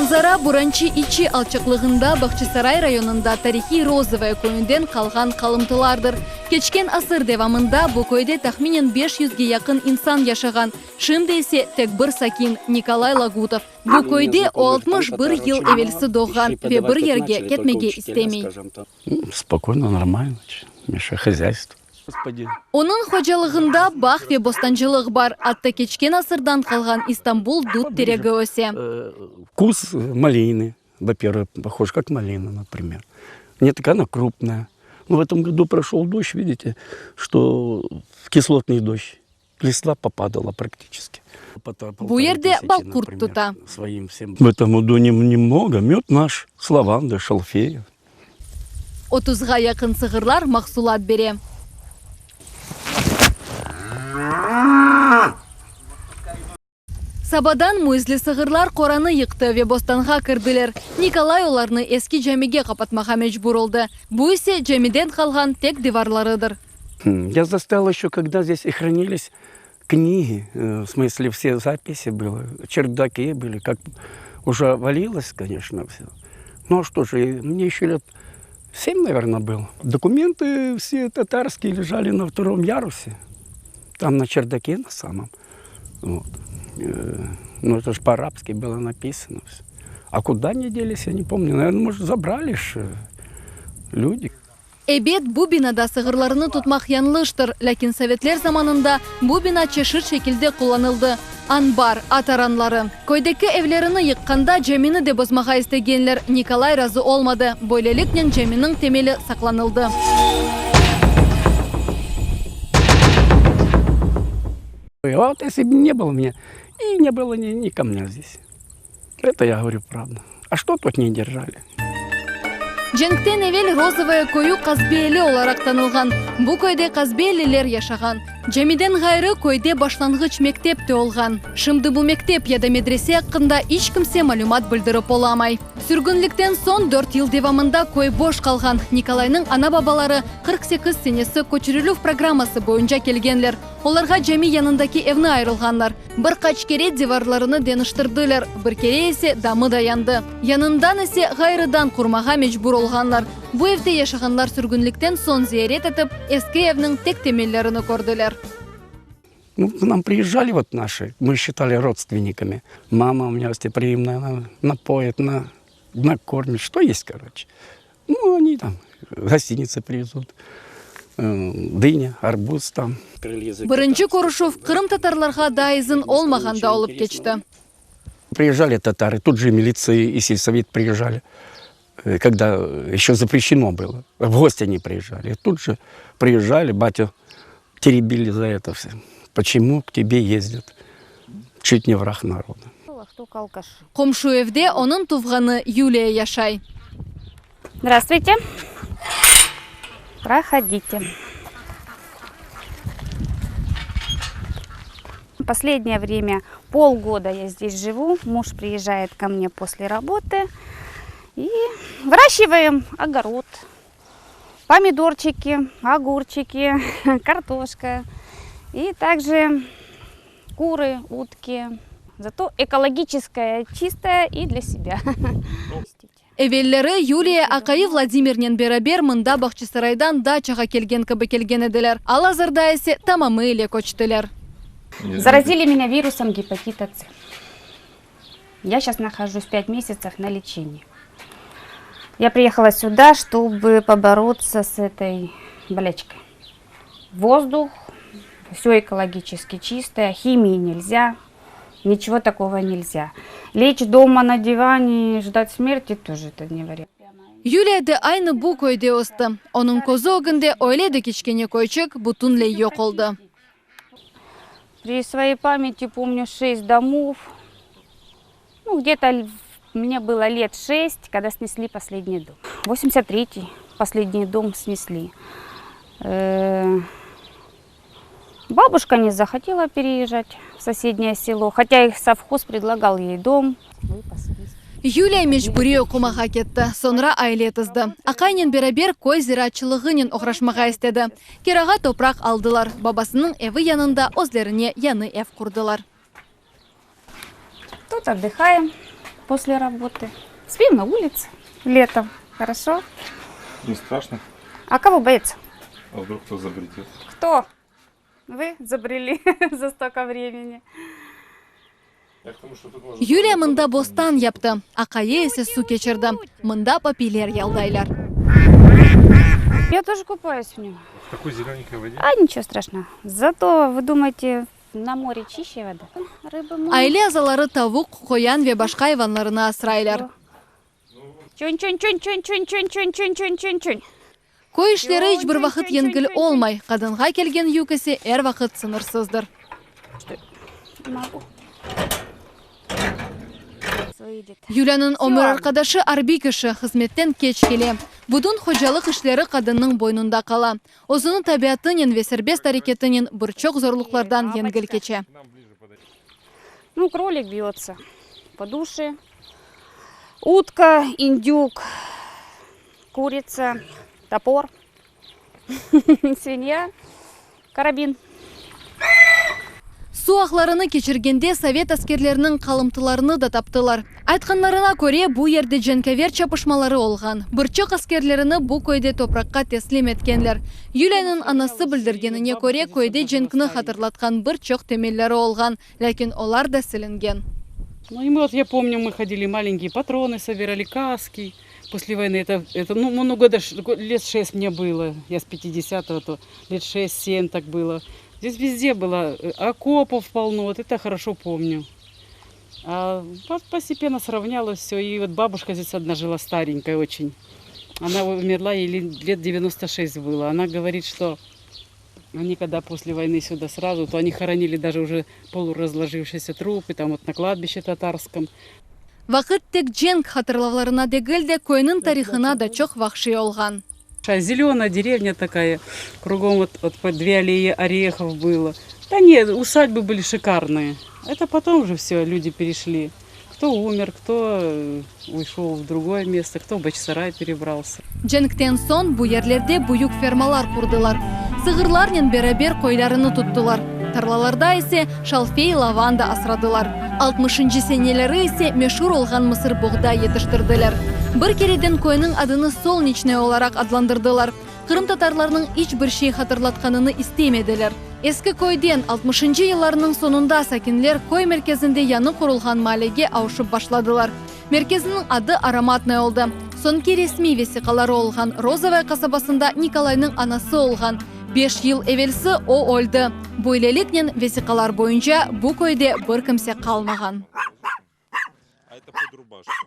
Манзара Буранчи ичи алчаклыгында Бахчысарай районында тарихи розовая көйүнден калган калымтылардыр. Кечкен асыр девамында бу көйдө тахминен 500-ге якын инсан яшаган. Шымды эсе тек бір сакин Николай Лагутов. Бу көйдө 61 ел эвелси догган ве бир жерге кетмеге истемей. Спокойно, нормально. Меша хозяйство. Onun хожалыгында бах ве бостанчылык бар. Атты кечкен асырдан калган Истанбул дут тереги өсе. Вкус малины, во-первых, похож как малина, например. Не такая она крупная. Но в этом году прошел дождь, видите, что кислотный дождь. Листва попадала практически. Бу жерде балкурт тута. В этом году немного. Мед наш, лаванда, шалфея. 30-га якын сыгырлар максулат бере. Сабадан муизли сыгырлар кораны йыкты ве бостанга кирдилер. Николай оларны эски жамиге капатмага мечбур болду. Бу исе жамиден калган тек диварларыдыр. Я застал еще, когда здесь и хранились книги, в смысле все записи были, чердаки были, как уже валилось, конечно, все. Ну а что же, мне еще лет 7, наверное, было. Документы все татарские лежали на 2-м ярусе, там на чердаке на самом. Вот. Ну это же по-арабски было написано. А куда они делись, я не помню. Наверное, может, забрали ж люди. Эбет бу бинада сыгырларыны тутмак янлыштыр, ләкин советлер заманында бу бина чешир шекилде кулланылды. Анбар, атаранлары. Көйдеки эвлерини йыкканда жемини де бозмага истегенлер. Николай разы олмады. Бойлеликнен жеминин темели сакланылды. Вот если бы не было меня, и не было ни камня здесь. Это я говорю правда. А что тут не держали? Женктен эвел розовая көйү казбели оларак танылган. Бу көйдө казбелилер яшаган. Жемиден гайры көйдө башлангыч мектеп олган. Шымды бу мектеп яда медресе акында эч кимсе малумат билдирип бола алмай. Сүргүнлүктен соң 4 ел девамында көй бош калган. Николайнын ана бабалары 48 сенеси көчүрүлүү программасы боюнча келгенлер. Оларга жеми янындагы эвни айрылганлар. Бир кач кере диварларыны деныштырдылар. Бир кере эсе дамы даянды. Янындан эсе гайрыдан курмага мечбур олганлар. Бу эвде яшаганлар сүргүнлүктен соң зиярет этип, эски эвнин тек темеллерин көрдүлөр. Ну, к нам приезжали вот наши, мы считали родственниками. Мама у меня гостеприимная, она напоит, накормит, что есть, короче. Ну, они там гостиницы привезут, дыня, арбуз там. Биринчи Корушов Крым татарларга дайызын олмаганда олуп кечти. Приезжали татары, тут же милиция и сельсовет приезжали, когда еще запрещено было. В гости они приезжали. Тут же приезжали, батю теребили за это все. Почему к тебе ездят? Чуть не враг народа. Комшу эвде onun туфганы Юлия яшай. Здравствуйте. Проходите. Последнее время, полгода я здесь живу. Муж приезжает ко мне после работы. И выращиваем огород. Помидорчики, огурчики, картошка. И также куры, утки. Зато экологическая, чистая и для себя. Эвеллері Юлия Акайы Владимирнен берабер мында Бахчысарайдан дачаға келген кыбы келген еділер. Ал азырда эсе тамамы эле көчтүлөр. Заразили меня вирусом гепатита С. Я сейчас нахожусь 5 месяцев на лечении. Я приехала сюда, чтобы побороться с этой болячкой. Воздух, все экологически чистое, химии нельзя, ничего такого нельзя. Лечь дома на диване, ждать смерти тоже это не вариант. Юлия де айны бу көйде осты. Onun көзі өгінде ойледі кечкене көйчік бутунлей yok oldu. При своей памяти помню 6 домов. Ну, где-то мне было лет 6, когда снесли последний дом. 83-й последний дом снесли. Бабушка не захотела переезжать в соседнее село, хотя их совхоз предлагал ей дом. Юлия мечбури окумага кетті, sonra айле тызды. Акайнен берабер көй зиратчылығынен оғрашмаға істеді. Кераға топрақ алдылар. Бабасының эві янында өзлеріне яны эв құрдылар. Тут отдыхаем, после работы. Спим на улице летом. Хорошо. Не страшно? А кого бояться? А вдруг кто забредет? Кто? Вы забрели за столько времени. Я к тому, что тут можно... Юлия мында бостан япты. Акайы есе су кечірді. Мында папилер ялдайлар. Я тоже купаюсь в нем. В такой зелененькой воде? А ничего страшного. Зато, вы думаете, на море чище вода? Рыба много. Айле азалары тавук, қоян ве башқа айванларына асырайлар. Чунь-чунь-чунь-чунь-чунь-чунь-чунь-чунь-чунь. Кой ішлері іч бір вақыт енгіл олмай. Қадынға келген юкесі әр вақыт сынырсыздыр. Могу. Выйдет. Юлянын омыр арқадашы арби кіші қызметтен кеч келе. Будун хожалық ішлері қадынның бойнында қала. Озыны табиатынен ве сербест әрекетінен бұрчок зорлықлардан енгіл кече. Ну, кролик бьется по душе. Утка, индюк, курица, топор, свинья, карабин. Су ақларыны кечіргенде совет аскерлерінің қалымтыларыны да таптылар. Айтқанларына көре бұ ерде женкавер чапышмалары олған. Бұрчық аскерлеріні бұ көйде топраққа теслим еткенлер. Юлянын анасы білдіргеніне көре көйде женкіні хатырлатқан бұрчық темеллері олған, ләкин олар да сілінген. Ну и мы, вот я помню, мы ходили маленькие патроны, собирали каски. После войны это много, лет 6 мне было. Я с 50-го, то лет 6-7 так было. Здесь везде было окопов полно, вот это хорошо помню. А постепенно сравнялось все. И вот бабушка здесь одна жила, старенькая очень. Она умерла, ей лет 96 было. Она говорит, что они когда после войны сюда сразу, то они хоронили даже уже полуразложившиеся трупы, там вот на кладбище татарском. Вақыт тек женк хатырлавларына дегілде көйнің тарихына да чоқ вақши олған. Зеленая деревня такая, кругом вот по 2 аллеи орехов было. Да нет, усадьбы были шикарные. Это потом уже все, люди перешли. Кто умер, кто ушел в другое место, кто в Бахчисарай перебрался. Женктен сон бұ ерлерде бұйық фермалар құрдылар. Сығырларнен бәрабер қойларыны тұттылар. Тарлаларда есе шалфей лаванда асырадылар. 60-ші сенелері есе мешур олған мысыр бұғда етіштірділер. Бір кереден көйнің адыны солнечный оларақ адландырдылар. Қырым татарларының іч бір шей хатырлатқаныны істемеділер. Ескі көйден 60-ші елларының сонында сәкінлер көй мерkezінде яны құрылған малеге ауышып башладылар. Мерkezінің ады ароматный олды. Сонки ресми весиқалары олған Розовая қасабасында Николайның анасы олған. 5 ел эвелсі о ольды. Бойлелікнен весиқалар бойынша бұ көйде бір кімсе қалмаған. А это под рубашку.